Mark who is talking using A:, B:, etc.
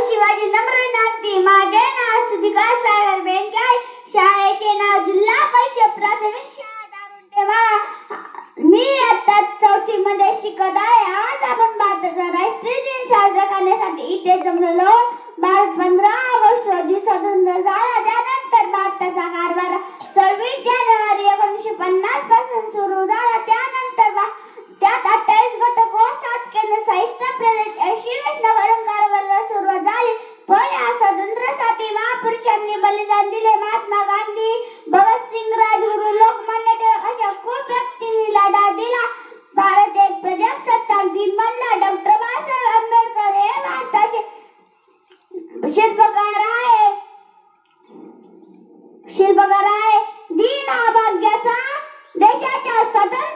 A: अशी माझी नम्र विनंती. माझे नाव सुधिका सागर बेंजाय, शाळेचे नाव जिल्हा परिषद प्राथमिक शाळा दारुंडेवाडा. मी आता 4थी मध्ये शिकत आहे. आज आपण भारताचा राष्ट्रीय दिन साजरा करण्यासाठी इथे जमलेलो. भारत 15 ऑगस्ट रोजी स्वतंत्र झाला. त्यानंतर भारताचा कारभार 26 जानेवारी 1950 पासून सुरू झाला. त्यानंतर त्यात 28 घटक व 7 केंद्र शासित प्रदेश अशी रचना करून कारभाराला सुरुवात झाली. पण या स्वातंत्र्यासाठी महापुरुषांनी बलिदान दिले. महात्मा गांधी, भगतसिंग, राजगुरू, लोकमान्य टिळक अशा खूप व्यक्तींनी लढा दिला. भारत एक प्रजासत्ताक दिन बनला. डॉक्टर बाबासाहेब आंबेडकर हे भारताचे शिल्पकार आहे. दिन हा भाग्याचा, देशाच्या स्वतंत्र